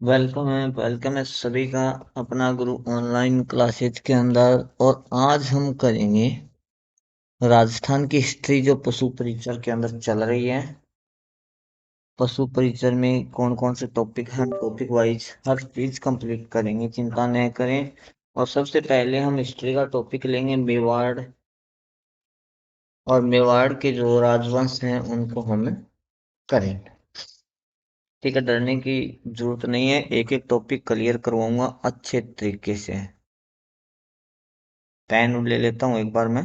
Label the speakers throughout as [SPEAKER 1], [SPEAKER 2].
[SPEAKER 1] Welcome है सभी का अपना गुरु ऑनलाइन क्लासेज के अंदर। और आज हम करेंगे राजस्थान की हिस्ट्री जो पशु परिचर के अंदर चल रही है। पशु परिचर में कौन कौन से टॉपिक हैं, टॉपिक वाइज हर चीज कंप्लीट करेंगे, चिंता न करें। और सबसे पहले हम हिस्ट्री का टॉपिक लेंगे मेवाड़। और मेवाड़ के जो राजवंश हैं उनको हम करेंगे। ठीक है, डरने की जरूरत नहीं है, एक एक टॉपिक क्लियर करवाऊंगा अच्छे तरीके से। पेन ले लेता हूँ एक बार मैं।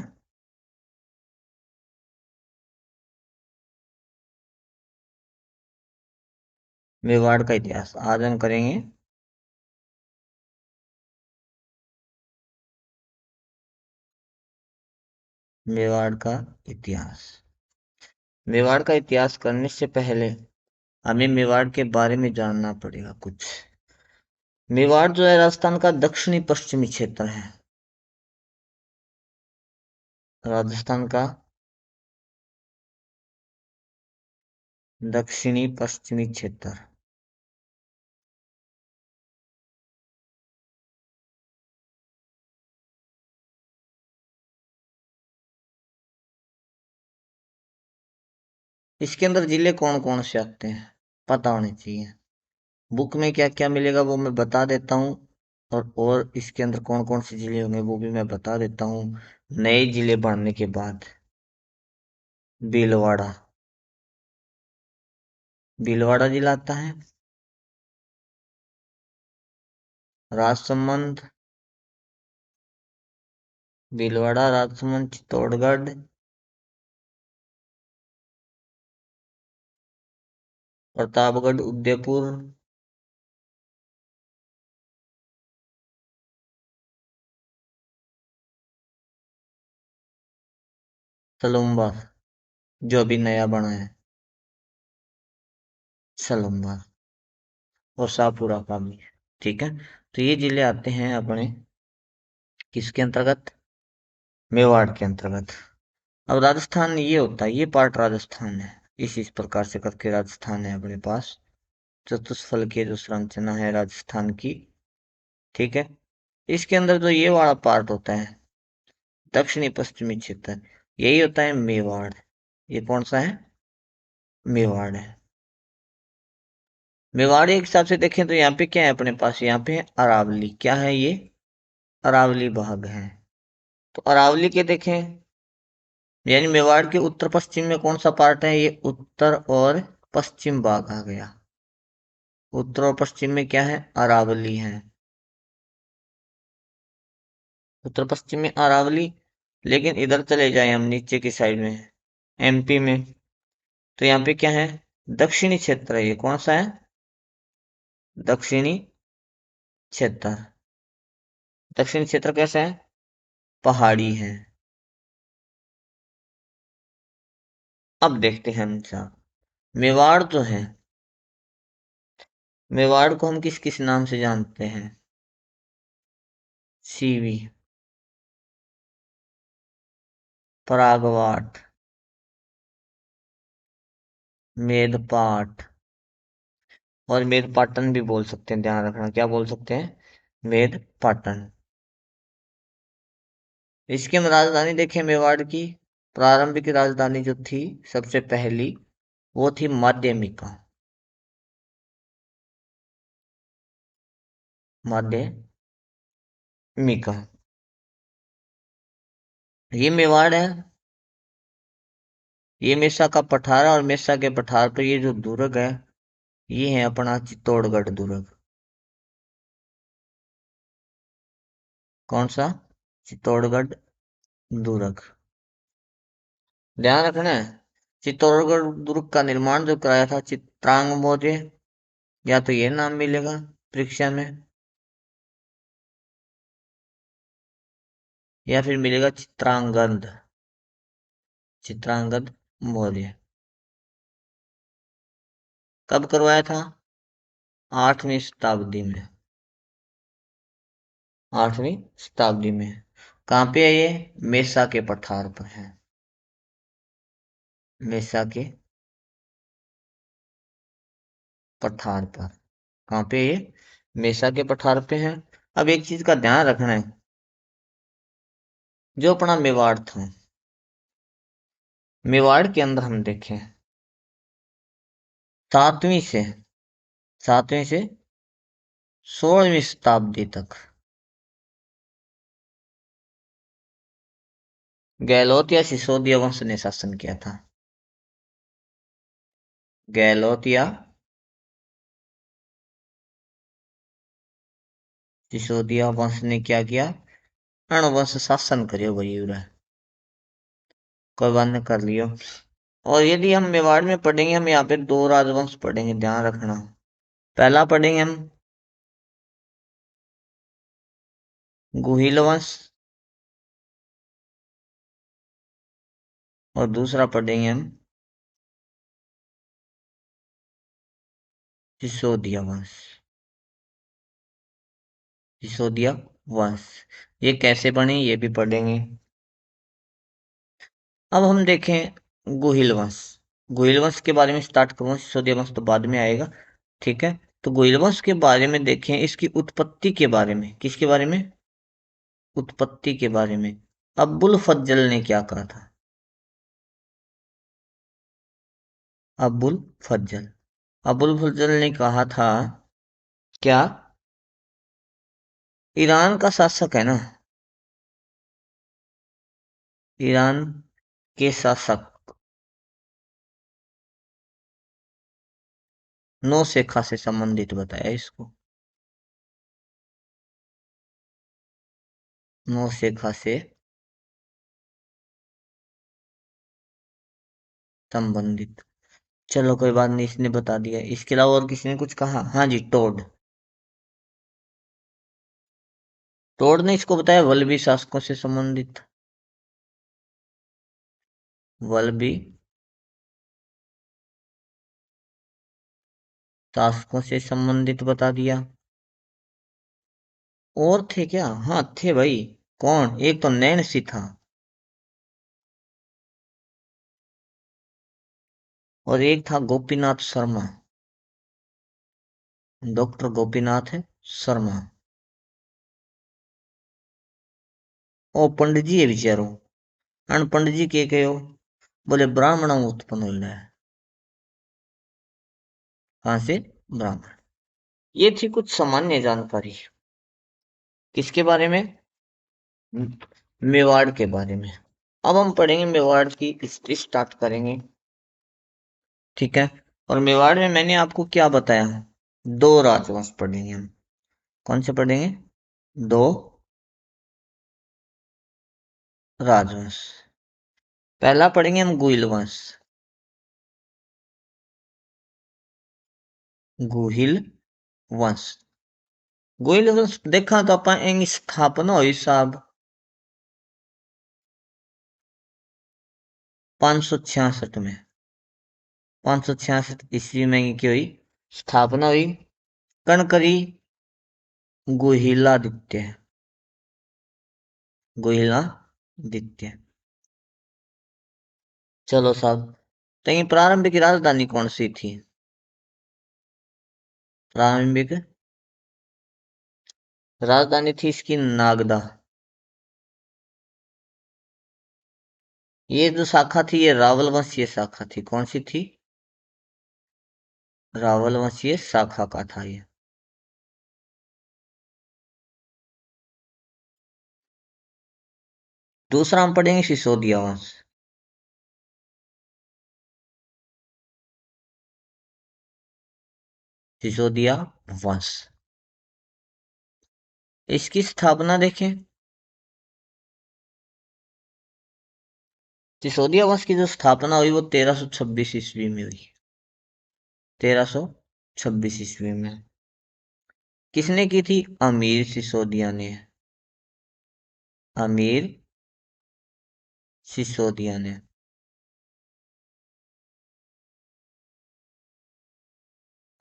[SPEAKER 1] मेवाड़ का इतिहास आज हम करेंगे। मेवाड़ का इतिहास। मेवाड़ का इतिहास करने से पहले हमें मेवाड़ के बारे में जानना पड़ेगा कुछ। मेवाड़ जो है राजस्थान का दक्षिणी पश्चिमी क्षेत्र है। राजस्थान का दक्षिणी पश्चिमी क्षेत्र। इसके अंदर जिले कौन कौन से आते हैं पता होने चाहिए। बुक में क्या क्या मिलेगा वो मैं बता देता हूँ। और इसके अंदर कौन कौन से जिले होंगे वो भी मैं बता देता हूँ नए जिले बनने के बाद। भीलवाड़ा। भीलवाड़ा जिला आता है। राजसमंद। भीलवाड़ा, राजसमंद, चित्तौड़गढ़, प्रतापगढ़, उदयपुर, सलुम्बर जो अभी नया बना है, सलुम्बर, और शाहपुरा का भी। ठीक है, तो ये जिले आते हैं अपने किसके अंतर्गत, मेवाड़ के अंतर्गत। अब राजस्थान ये होता है, ये पार्ट राजस्थान है। इस प्रकार से करके राजस्थान है अपने पास। चतुष्फल की जो संरचना है राजस्थान की। ठीक है, इसके अंदर जो ये वाला पार्ट होता है दक्षिणी पश्चिमी क्षेत्र, यही होता है मेवाड़। ये कौन सा है, मेवाड़ है। मेवाड़ी के हिसाब से देखें तो यहाँ पे क्या है अपने पास, यहाँ पे अरावली, क्या है ये, अरावली भाग है। तो अरावली के देखें, यानी मेवाड़ के उत्तर पश्चिम में कौन सा पार्ट है, ये उत्तर और पश्चिम भाग आ गया। उत्तर और पश्चिम में क्या है, अरावली है। उत्तर पश्चिम में अरावली। लेकिन इधर चले जाए हम नीचे की साइड में, एमपी में, तो यहाँ पे क्या है, दक्षिणी क्षेत्र है। ये कौन सा है, दक्षिणी क्षेत्र। दक्षिणी क्षेत्र कैसा है, पहाड़ी है। अब देखते हैं हम साहब, मेवाड़ जो है, मेवाड़ को हम किस किस नाम से जानते हैं, सीवी, परागवाट, मेदपाट, और मेदपाटन भी बोल सकते हैं, ध्यान रखना क्या बोल सकते हैं, मेदपाटन। इसकी हम राजधानी देखें मेवाड़ की, प्रारंभिक राजधानी जो थी सबसे पहली, वो थी माध्यमिका। माध्यमिका, ये मेवाड़ है। ये मेसा का पठार है, और मेसा के पठार पर ये जो दुर्ग है, ये है अपना चित्तौड़गढ़ दुर्ग। कौन सा, चित्तौड़गढ़ दुर्ग। ध्यान रखना है, चित्तौड़गढ़ दुर्ग का निर्माण जो कराया था चित्रांग मौर्य, या तो ये नाम मिलेगा परीक्षा में, या फिर मिलेगा चित्रांगद, चित्रांगद मौर्य। कब करवाया था, 8वीं शताब्दी में। 8वीं शताब्दी में। कहाँ पे है ये, मेसा के पठार पर है। मेसा के पठार पर। कहाँ पे ये? मेसा के पठार पे है। अब एक चीज का ध्यान रखना है, जो अपना मेवाड़ था, मेवाड़ के अंदर हम देखें सातवीं से सातवीं से 16वीं शताब्दी तक गहलोत या सिसोदिया वंश ने शासन किया था। गहलोत या सिसोदिया वंश ने क्या किया? अणवंश शासन करियो भाई उरा। कोई बात नहीं, कर लियो। और यदि हम मेवाड़ में पढ़ेंगे, हम यहाँ पे दो राजवंश पढ़ेंगे, ध्यान रखना। पहला पढ़ेंगे हम गुहिल वंश, और दूसरा पढ़ेंगे हम सिसोदिया वंश। सिसोदिया वंश ये कैसे बने ये भी पढ़ेंगे। अब हम देखें गुहिल वंश। गुहिल वंश के बारे में स्टार्ट करूँ, सिसोदिया वंश तो बाद में आएगा। ठीक है, तो गुहिल वंश के बारे में देखें, इसकी उत्पत्ति के बारे में। किसके बारे में? उत्पत्ति के बारे में। अब्बुल फज्जल ने क्या कहा था? अब्बुल फज्जल अब्बुल फज्जल ने कहा था क्या? ईरान का शासक है ना, ईरान के शासक नौशेखा से संबंधित बताया इसको। नौशेखा से संबंधित। चलो कोई बात नहीं, इसने बता दिया। इसके अलावा और किसी ने कुछ कहा? हाँ जी, टोड। टोड ने इसको बताया वल्लभी शासकों से संबंधित। वल्लभी शासकों से संबंधित बता दिया। और थे क्या? हाँ थे भाई। कौन? एक तो नैन सी था, और एक था गोपीनाथ शर्मा। डॉक्टर गोपीनाथ शर्मा। ओ पंडित जी है बेचारो। अन पंडित जी के कहो? बोले ब्राह्मण उत्पन्न हो है। कहाँ से? ब्राह्मण। ये थी कुछ सामान्य जानकारी। किसके बारे में? मेवाड़ के बारे में। अब हम पढ़ेंगे मेवाड़ की हिस्ट्री स्टार्ट करेंगे। ठीक है, और मेवाड़ में मैंने आपको क्या बताया? दो राजवंश पढ़ेंगे हम। कौन से पढ़ेंगे? दो राजवंश। पहला पढ़ेंगे हम गुहिल वंश। गुहिल वंश। गुहिल वंश देखा तो अपन स्थापना हुई साहब 566 में। 566 ईस्वी में की हुई स्थापना हुई। कणकरी गुहिलादित्य। गुहिलादित्य। चलो साहब, तो ये प्रारंभिक राजधानी कौन सी थी? प्रारंभिक राजधानी थी इसकी नागदा। ये जो शाखा थी ये रावल वंशीय शाखा थी। कौन सी थी? रावल वंशीय शाखा का था ये। दूसरा हम पढ़ेंगे सिसोदिया वंश। सिसोदिया वंश। इसकी स्थापना देखें। सिसोदिया वंश की जो स्थापना हुई वो 1326 ईस्वी में हुई। 1326 ईस्वी में। किसने की थी? अमीर सिसोदिया ने। अमीर सिसोदिया ने।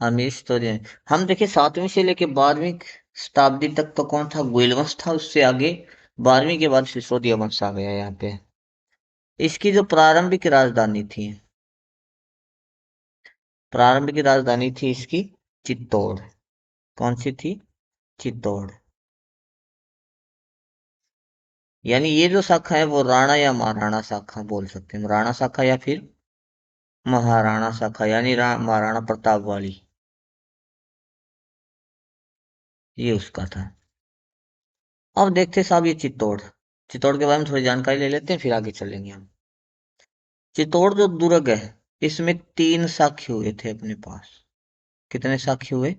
[SPEAKER 1] अमीर सिसोदिया ने। हम देखे 7वीं से लेके 12वीं शताब्दी तक तो कौन था? गुइल वंश था। उससे आगे 12वीं के बाद सिसोदिया वंश आ गया यहाँ पे। इसकी जो प्रारंभिक राजधानी थी, प्रारंभिक राजधानी थी इसकी चित्तौड़। कौन सी थी? चित्तौड़। यानी ये जो शाखा है वो राणा या महाराणा शाखा बोल सकते हैं, राणा शाखा या फिर महाराणा शाखा, यानी महाराणा प्रताप वाली, ये उसका था। अब देखते साहब ये चित्तौड़, चित्तौड़ के बारे में थोड़ी जानकारी ले लेते हैं फिर आगे चलेंगे हम। चित्तौड़ जो दुर्ग है, इसमें 3 साक्ष्य हुए थे अपने पास। कितने साक्ष्य हुए?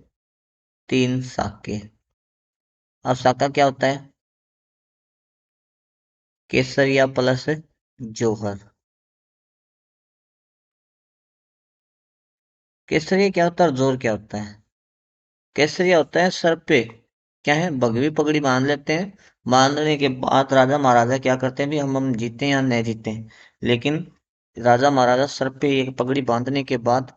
[SPEAKER 1] 3 साक्ष्य। अब साका क्या होता है? केसरिया प्लस जौहर। केसरिया क्या होता है और जोर क्या होता है? केसरिया होता है सर पे क्या है, बगवी पगड़ी बांध लेते हैं। बांधने के बाद राजा महाराजा क्या करते हैं, भी हम जीते या नहीं जीते, लेकिन राजा महाराजा सर पे एक पगड़ी बांधने के बाद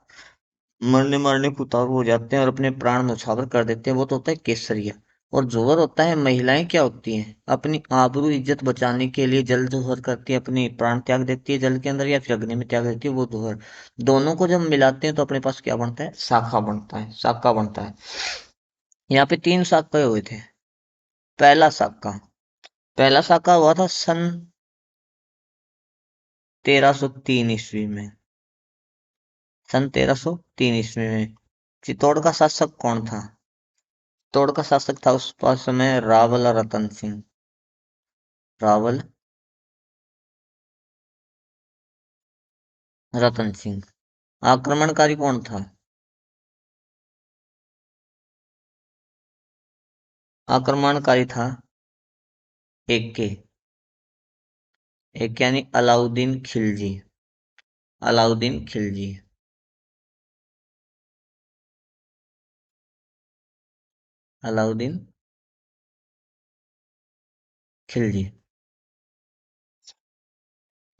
[SPEAKER 1] मरने मारने को उतारू हो जाते हैं और अपने प्राण न्यौछावर कर देते हैं, वो तो होता है केसरिया। और जोहर होता है, महिलाएं क्या होती हैं, अपनी आबरू इज्जत बचाने के लिए जल जोहर करती है, अपनी प्राण त्याग देती है जल के अंदर या फिर अग्नि में त्याग देती है, वो जोहर। दोनों को जब मिलाते हैं तो अपने पास क्या बनता है? शाखा बनता है, शाखा बनता है। यहाँ पे 3 शाखा हुए थे। पहला शाखा, पहला शाखा हुआ था सन 1303 ईस्वी में। सन 1303 ईस्वी में। चित्तौड़ का शासक कौन था? चित्तौड़ का शासक था उस पास समय रावल रतन सिंह। रावल रतन सिंह। आक्रमणकारी कौन था? आक्रमणकारी था एक के, एक यानी अलाउद्दीन खिलजी। अलाउद्दीन खिलजी। अलाउद्दीन खिलजी।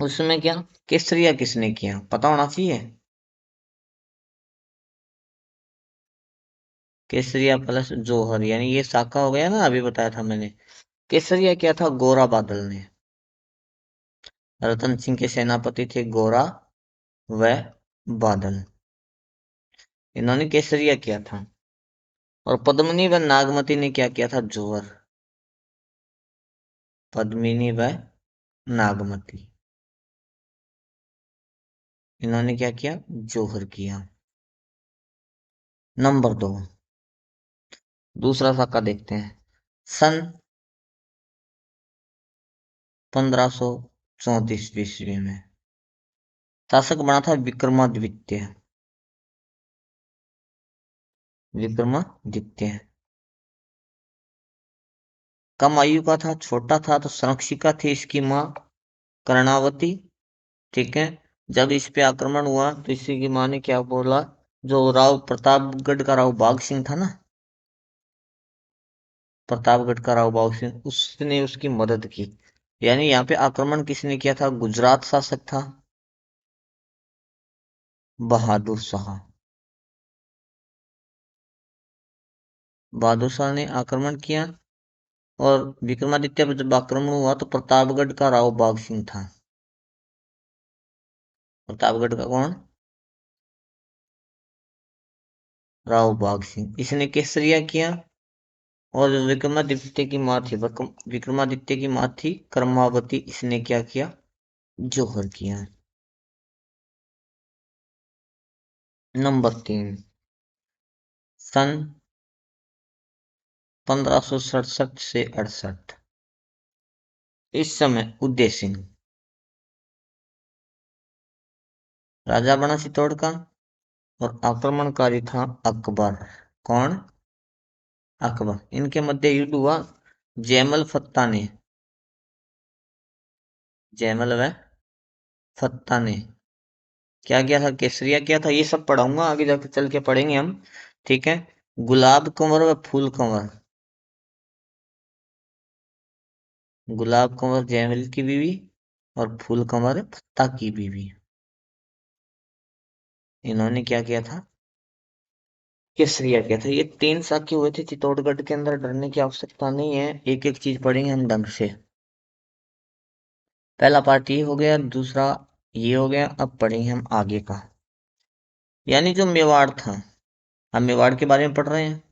[SPEAKER 1] उसमें क्या केसरिया किसने किया पता होना चाहिए। केसरिया प्लस जौहर, यानी ये शाखा हो गया ना, अभी बताया था मैंने। केसरिया क्या था? गोरा बादल ने। रतन सिंह के सेनापति थे गोरा व बादल, इन्होंने केसरिया किया था। और पद्मिनी व नागमती ने क्या किया था? जौहर। पद्मिनी व नागमती, इन्होंने क्या किया? जौहर किया। नंबर 2, दूसरा साका देखते हैं। सन 1534 ईस्वी में शासक बना था विक्रमादित्य। विक्रमादित्य कम आयु का था, छोटा था, तो संरक्षिका थी इसकी माँ कर्णावती। ठीक है। जब इस पे आक्रमण हुआ तो इसी की माँ ने क्या बोला, जो राव प्रतापगढ़ का राव बाघ सिंह था ना, प्रतापगढ़ का राव बाघ सिंह, उसने उसकी मदद की। यानी यहाँ पे आक्रमण किसने किया था? गुजरात शासक था बहादुर शाह। बहादुर शाह ने आक्रमण किया। और विक्रमादित्य पर जब आक्रमण हुआ तो प्रतापगढ़ का राव बाघ सिंह था। प्रतापगढ़ का कौन? राव बाघ सिंह, इसने केसरिया किया। और जो विक्रमादित्य की माँ थी, विक्रमादित्य की माँ थी कर्मावती, इसने क्या किया? जौहर किया। नंबर 3, सन 1567 से 68, इस समय उदय सिंह राजा बना चित्तौड़ का। और आक्रमणकारी था अकबर। कौन? अकबर। इनके मध्य युद्ध हुआ। जैमल फत्ता ने, जैमल व फत्ता ने क्या किया था? केसरिया किया था। ये सब पढ़ाऊंगा आगे जाके, चल के पढ़ेंगे हम। ठीक है। गुलाब कंवर व फूल कंवर। गुलाब कंवर जैमल की बीवी और फूल कंवर फत्ता की बीवी, इन्होंने क्या किया था? केसरिया किया था। ये 3 साक्ष्य हुए थे चित्तौड़गढ़ के अंदर, डरने की आवश्यकता नहीं है, एक एक चीज पढ़ेंगे हम ढंग से। पहला पार्ट ये हो गया, दूसरा ये हो गया, अब पढ़ेंगे हम आगे का। यानी जो मेवाड़ था, हम मेवाड़ के बारे में पढ़ रहे हैं।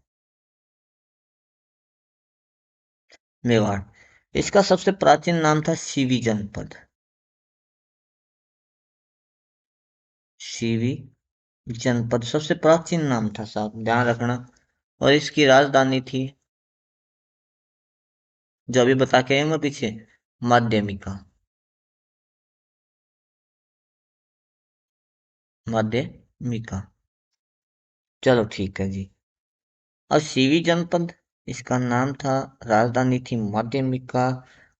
[SPEAKER 1] मेवाड़। इसका सबसे प्राचीन नाम था सीवी जनपद। सीवी जनपद सबसे प्राचीन नाम था साहब, ध्यान रखना। और इसकी राजधानी थी, जो अभी बता के आया मैं पीछे, माध्यमिका। माध्यमिका। चलो ठीक है जी। और सीवी जनपद इसका नाम था, राजधानी थी माध्यमिका,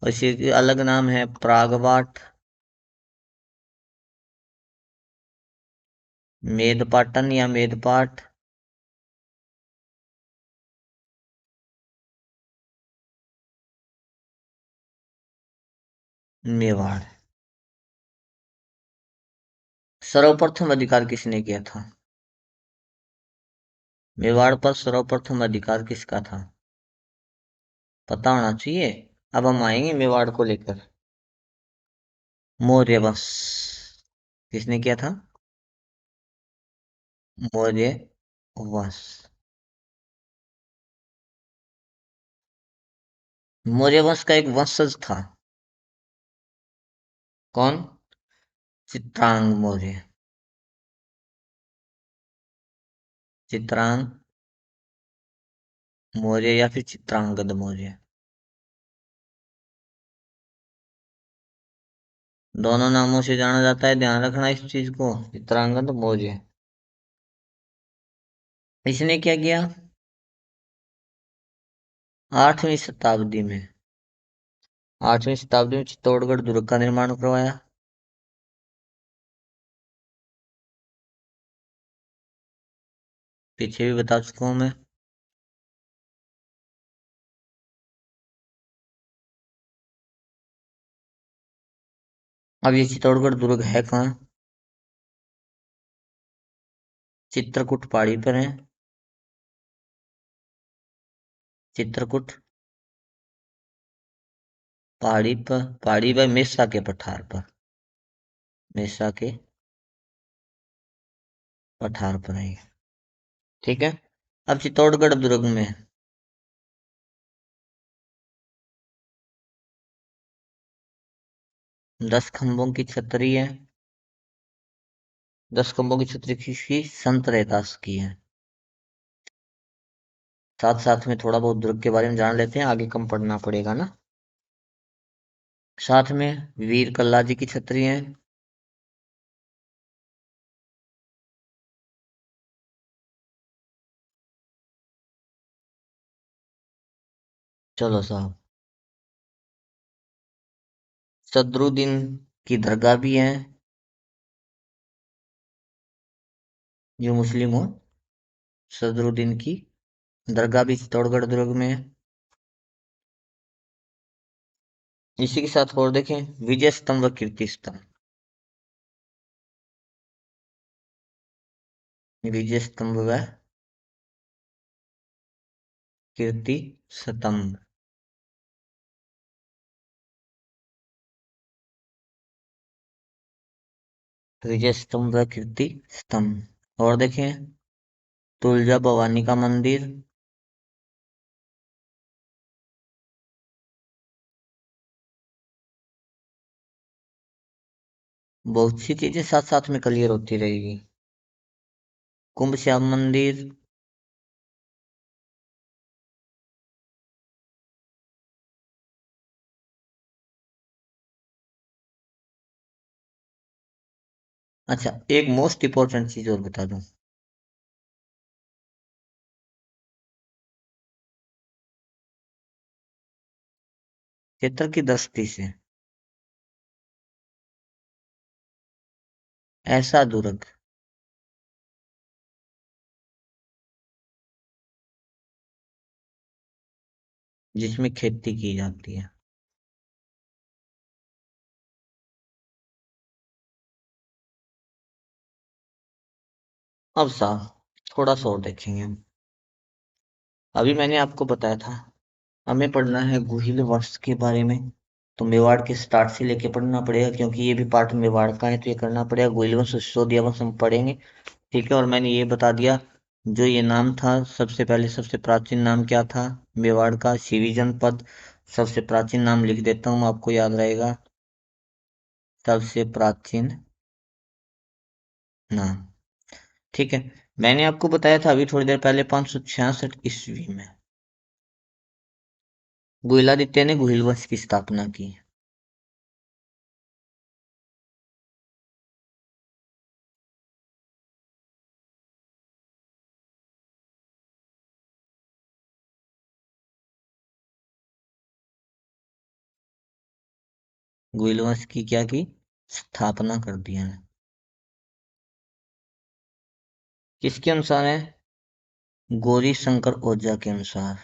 [SPEAKER 1] और इसके अलग नाम है प्रागवाट, मेदपाटन या मेदपाट, मेवाड़। सर्वप्रथम अधिकार किसने किया था? मेवाड़ पर सर्वप्रथम अधिकार किसका था? पता होना चाहिए। अब हम आएंगे मेवाड़ को लेकर। मौर्य वंश। किसने किया था? मौर्य वंश। मौर्य वंश का एक वंशज था। कौन? चित्रांग मौर्य। चित्रांग मौर्य या फिर चित्रांगद मौर्य, दोनों नामों से जाना जाता है, ध्यान रखना इस चीज को, चित्रांगद मौर्य। इसने क्या किया? 8वीं शताब्दी में, 8वीं शताब्दी में चित्तौड़गढ़ दुर्ग का निर्माण करवाया। पीछे भी बता चुका हूं मैं। अब ये चित्तौड़गढ़ दुर्ग है कहाँ? चित्रकूट पहाड़ी पर है। चित्रकूट पहाड़ी पर मेसा के पठार पर, मेसा के पठार पर है ये। ठीक है। अब चित्तौड़गढ़ दुर्ग में 10 खंभों की छतरी है। 10 खंभों की छतरी किसकी? संत रैदास की है। साथ साथ में थोड़ा बहुत दुर्ग के बारे में जान लेते हैं, आगे कम पढ़ना पड़ेगा ना। साथ में वीर कल्ला जी की छतरी है। चलो साहब। सदरुद्दीन की दरगाह भी है, जो मुस्लिम हो। सदरुद्दीन की दरगाह भी चित्तौड़गढ़ दुर्ग में है। इसी के साथ और देखें, विजय स्तंभ व कीर्ति स्तंभ। विजय स्तंभ व कीर्ति स्तंभ। विजय स्तंभ व कीर्ति स्तंभ। और देखें, तुलजा भवानी का मंदिर। बहुत सी चीजें साथ साथ में क्लियर होती रहेगी। कुंभ श्याम मंदिर। अच्छा, एक मोस्ट इंपॉर्टेंट चीज और बता दूं। क्षेत्र की दृष्टि से ऐसा दुर्ग जिसमें खेती की जाती है। अब साहब थोड़ा सा और देखेंगे हम। अभी मैंने आपको बताया था, हमें पढ़ना है गुहिल वंश के बारे में। तो मेवाड़ के स्टार्ट से लेके पढ़ना पड़ेगा, क्योंकि ये भी पार्ट मेवाड़ का है, तो ये करना पड़ेगा। गुहिल वंश, सिसोदिया वंश हम पढ़ेंगे। ठीक है। और मैंने ये बता दिया, जो ये नाम था सबसे पहले, सबसे प्राचीन नाम क्या था मेवाड़ का? सीवी जनपद। सबसे प्राचीन नाम लिख देता हूँ, आपको याद रहेगा। सबसे प्राचीन नाम। ठीक है। मैंने आपको बताया था अभी थोड़ी देर पहले 566 ईस्वी में गुहिलादित्य ने गुहिल वंश की स्थापना की। गुहिल वंश की क्या की? स्थापना कर दिया है। किसके अनुसार है? गौरी शंकर ओझा के अनुसार।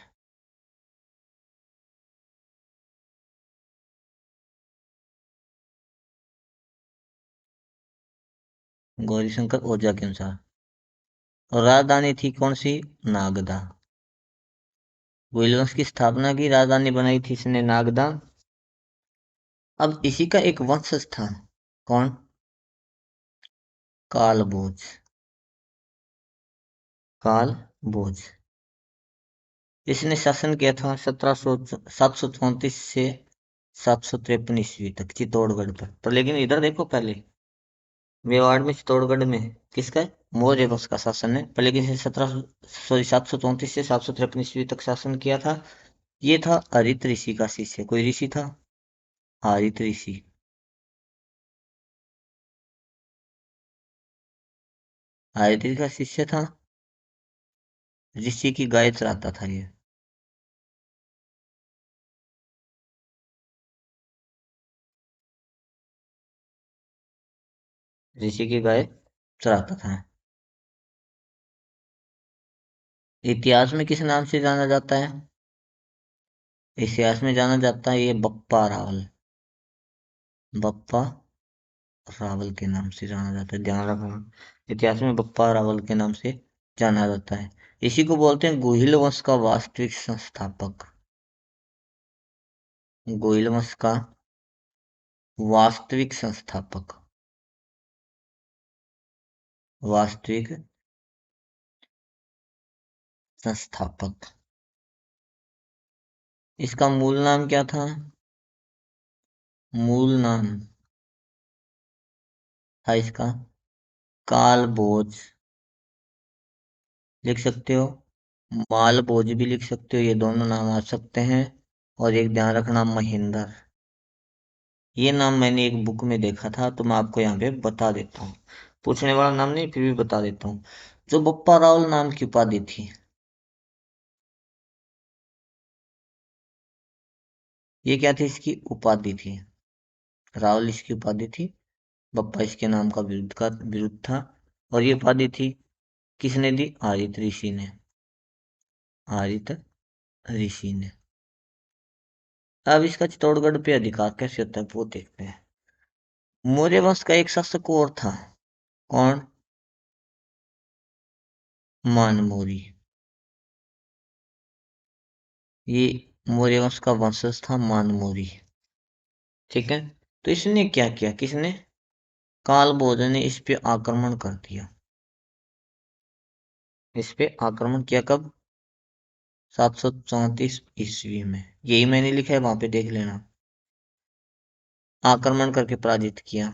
[SPEAKER 1] गौरी शंकर ओझा के अनुसार। और राजधानी थी कौन सी? नागदा। गुहिल वंश की स्थापना की, राजधानी बनाई थी इसने नागदा। अब इसी का एक वंशज था। कौन? कालभोज। कालभोज। इसने शासन किया था 734 से 753 ईस्वी तक चित्तौड़गढ़ पर लेकिन इधर देखो पहले, मेवाड़ में चित्तौड़गढ़ में किसका है? मौर्य वंश का शासन है। पर लेकिन इसने 734 से 753 ईस्वी तक शासन किया था। ये था हरित ऋषि का शिष्य। कोई ऋषि था? हरित ऋषि। हरित ऋषि का शिष्य था। ऋषि की गाय चराता था ये। ऋषि की गाय चराता था। इतिहास में किस नाम से जाना जाता है? इतिहास में जाना जाता है ये बप्पा रावल। बप्पा रावल के नाम से जाना जाता है, ध्यान रखना। इतिहास में बप्पा रावल के नाम से जाना जाता है। इसी को बोलते हैं गोहिल वंश का वास्तविक संस्थापक। गोहिल वंश का वास्तविक संस्थापक। वास्तविक संस्थापक। इसका मूल नाम क्या था? मूल नाम था इसका कालभोज। लिख सकते हो। मालभोज भी लिख सकते हो, ये दोनों नाम आ सकते हैं। और एक ध्यान रखना, महेंद्र। ये नाम मैंने एक बुक में देखा था, तो मैं आपको यहाँ पे बता देता हूँ। पूछने वाला नाम नहीं, फिर भी बता देता हूँ। जो बप्पा रावल नाम की उपाधि थी, ये क्या थी? इसकी उपाधि थी। रावल इसकी उपाधि थी। बप्पा इसके नाम का विरुद्ध था। और ये उपाधि थी किसने दी? आदित ऋषि ने। आदित ऋषि ने। अब इसका चित्तौड़गढ़ पे अधिकार कैसे होता है वो देखते हैं। मौर्य वंश का एक शासक और था। कौन? मानमोरी। ये मौर्य वंश का वंशज था मानमोरी। ठीक है। तो इसने क्या किया? किसने? कालभोज ने इस पे आक्रमण कर दिया। इस पे आक्रमण किया कब? 734 ईस्वी में। यही मैंने लिखा है, वहां पे देख लेना। आक्रमण करके पराजित किया।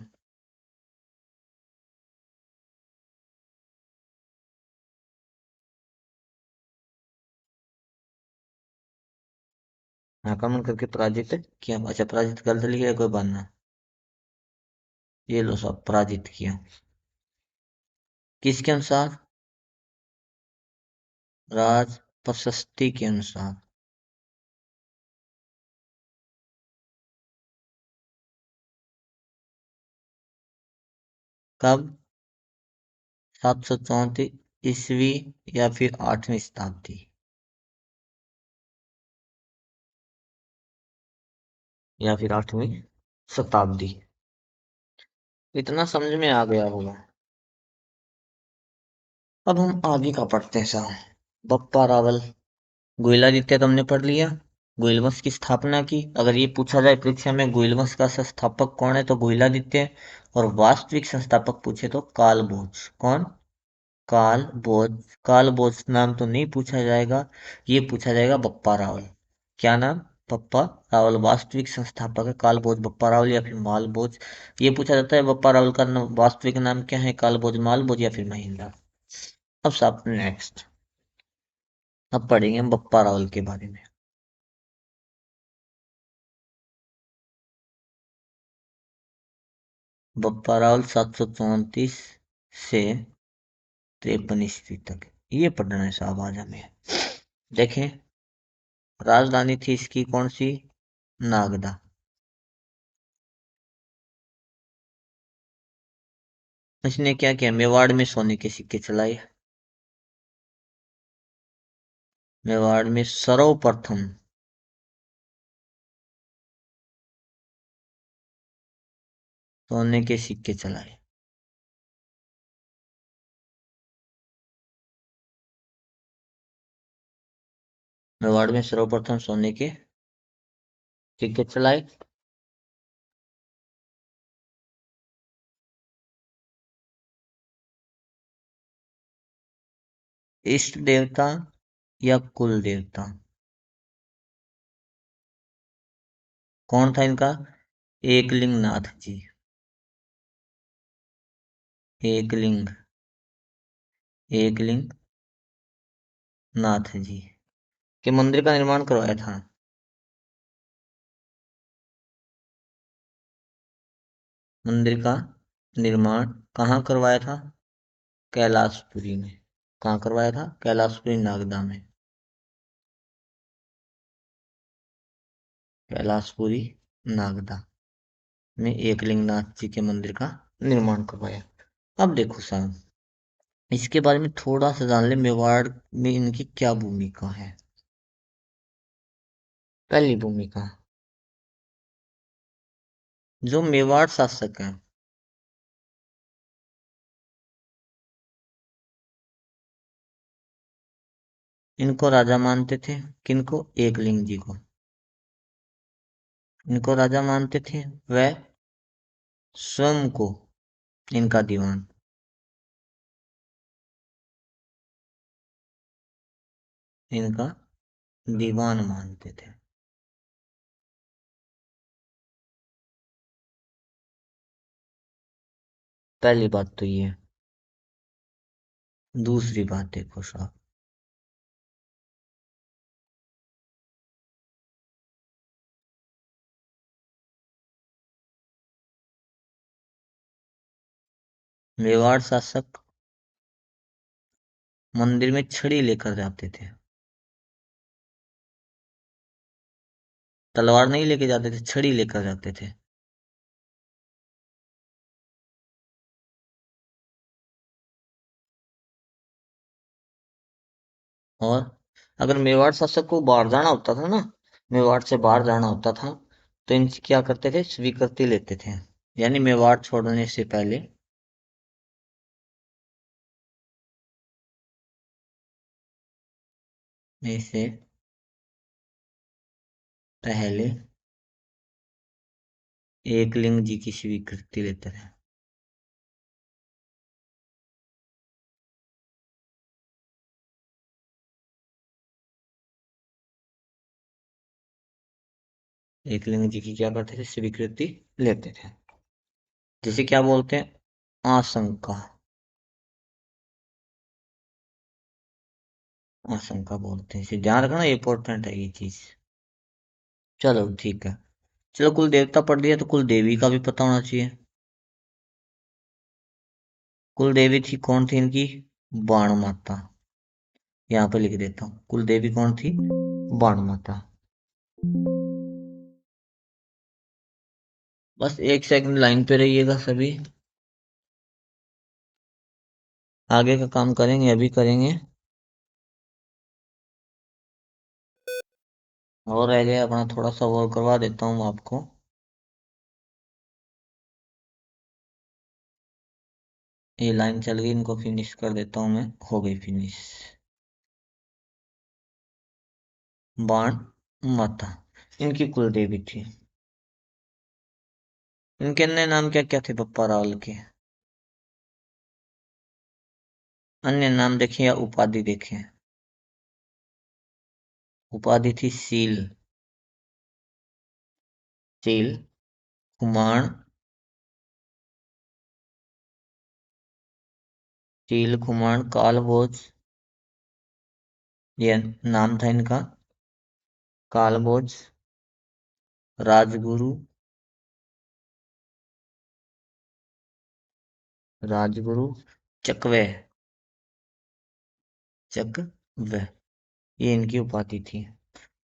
[SPEAKER 1] आक्रमण करके पराजित किया। अच्छा, पराजित गलत लिखा है, कोई बात ना। ये लो सब, पराजित किया। किसके अनुसार? राज प्रशस्ति के अनुसार। कब? 734 ईस्वी या फिर 8वीं शताब्दी। या फिर 8वीं शताब्दी। इतना समझ में आ गया होगा। अब हम आगे का पढ़ते हैं साहब। बप्पा रावल। गुहिलादित्य तो हमने पढ़ लिया। गुहिल वंश की स्थापना की। अगर ये पूछा जाए परीक्षा में गुहिल वंश का संस्थापक कौन है, तो गुहिलादित्य। और वास्तविक संस्थापक पूछे तो कालभोज। कौन? कालभोज। कालभोज नाम तो नहीं पूछा जाएगा। ये पूछा जाएगा बप्पा रावल। क्या नाम? बप्पा रावल वास्तविक संस्थापक है, काल भोज बप्पा रावल या फिर माल भोज। ये पूछा जाता है बप्पा रावल का वास्तविक नाम क्या है, काल भोज, माल भोज या फिर महिंद्रा। अब साहब नेक्स्ट, अब पढ़ेंगे हम बप्पा रावल के बारे में। बप्पा रावल 734 से 53 ईस्वी तक, ये पढ़ना है साहब आज हमें। देखें, राजधानी थी इसकी कौन सी, नागदा। इसने क्या किया, मेवाड़ में सोने के सिक्के चलाए। मेवाड़ में सर्वप्रथम सोने के सिक्के चलाए। मेवाड़ में सर्वप्रथम सोने के सिक्के चलाए। इष्ट देवता या कुल देवता, कौन था इनका, एकलिंग नाथ जी। एकलिंग, एकलिंग नाथ जी के मंदिर का निर्माण करवाया था। मंदिर का निर्माण कहाँ करवाया था, कैलाशपुरी में। कहाँ करवाया था, कैलाशपुरी नागदा में। कैलाशपुरी नागदा में एकलिंगनाथ जी के मंदिर का निर्माण करवाया। अब देखो साहब, इसके बारे में थोड़ा सा जान ले, मेवाड़ में इनकी क्या भूमिका है। पहली भूमिका, जो मेवाड़ शासक हैं, इनको राजा मानते थे। किनको, एकलिंग जी को। इनको राजा मानते थे, वह स्वयं को इनका दीवान। इनका दीवान मानते थे। पहली बात तो ये। दूसरी बात देखो साहब, मेवाड़ शासक मंदिर में छड़ी लेकर जाते थे। तलवार नहीं लेके जाते थे, छड़ी लेकर जाते थे। और अगर मेवाड़ शासक को बाहर जाना होता था ना, मेवाड़ से बाहर जाना होता था, तो इनसे क्या करते थे, स्वीकृति लेते थे। यानी मेवाड़ छोड़ने से पहले से पहले एकलिंग जी की स्वीकृति लेते थे। एकलिंग जी की क्या करते थे, स्वीकृति लेते थे। जिसे क्या बोलते हैं, आशंका। आशंका बोलते हैं, इसे ध्यान रखना, इंपॉर्टेंट है ये चीज। चलो ठीक है। चलो, कुल देवता पढ़ दिया, तो कुल देवी का भी पता होना चाहिए। कुल देवी थी कौन थी इनकी, बाण माता। यहाँ पे लिख देता हूँ, कुल देवी कौन थी, बाण माता। बस एक सेकंड लाइन पे रहिएगा सभी, आगे का काम करेंगे, अभी करेंगे। और रह गया अपना, थोड़ा सा और करवा देता हूँ आपको। ये लाइन चल गई, इनको फिनिश कर देता हूँ मैं, हो गई फिनिश। बाण माता इनकी कुल देवी थी। इनके अन्य नाम क्या क्या थे बप्पा रावल के, अन्य नाम देखें या उपाधि देखें। उपाधि थी सील। चील, खुमाण, चील, खुमाण, कालभोज, ये नाम था इनका। कालभोज, राजगुरु, राजगुरु, चकवे, चकवे, ये इनकी उपाधि थी।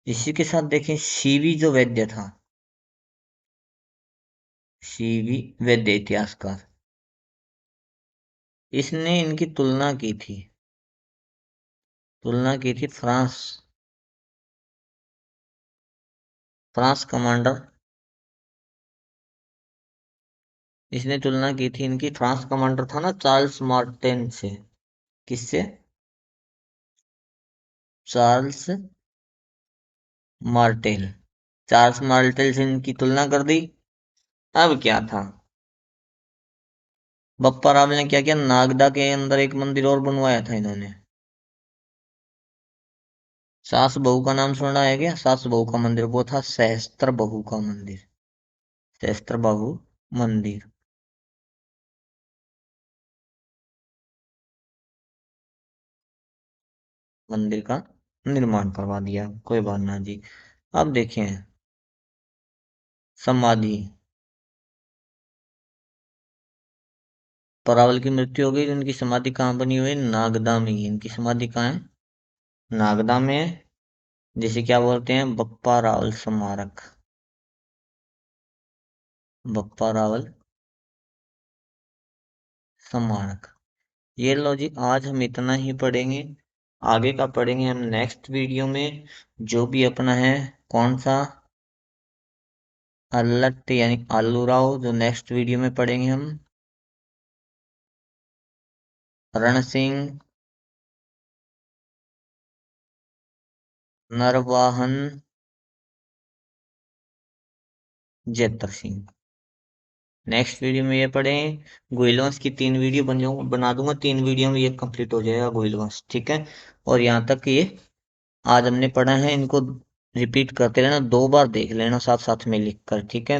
[SPEAKER 1] इसी के साथ देखें सीवी जो वैद्य था, सीवी वैद्य इतिहासकार, इसने इनकी तुलना की थी फ्रांस कमांडर, इसने तुलना की थी इनकी फ्रांस कमांडर था ना चार्ल्स मार्टेन से। किससे? चार्ल्स मार्टेल, चार्ल्स मार्टेल से इनकी तुलना कर दी। अब क्या था, बप्पा राव ने क्या किया, नागदा के अंदर एक मंदिर और बनवाया था इन्होंने। सास बहू का नाम सुना है क्या? सास बहू का मंदिर वो था सहस्त्र बहू का मंदिर, सहस्त्र बहू मंदिर। मंदिर का निर्माण करवा दिया, कोई बात ना जी। अब देखें समाधि, परावल की मृत्यु हो गई तो इनकी समाधि कहाँ बनी हुई है? नागदा में ही। इनकी समाधि कहाँ है? नागदा में है, जिसे क्या बोलते हैं? बप्पा रावल स्मारक, बप्पा रावल स्मारक। ये लो जी, आज हम इतना ही पढ़ेंगे। आगे का पढ़ेंगे हम नेक्स्ट वीडियो में, जो भी अपना है। कौन सा? अल्लट यानी आलू राव, जो नेक्स्ट वीडियो में पढ़ेंगे हम। रण सिंह, नरवाहन, जेतर सिंह। नेक्स्ट वीडियो में ये पढ़ें। गोइलवंश की 3 वीडियो बना दूंगा, 3 वीडियो में ये कंप्लीट हो जाएगा गोइलवंश, ठीक है। और यहाँ तक ये आज हमने पढ़ा है, इनको रिपीट करते रहना, 2 बार देख लेना साथ साथ में लिख कर, ठीक है।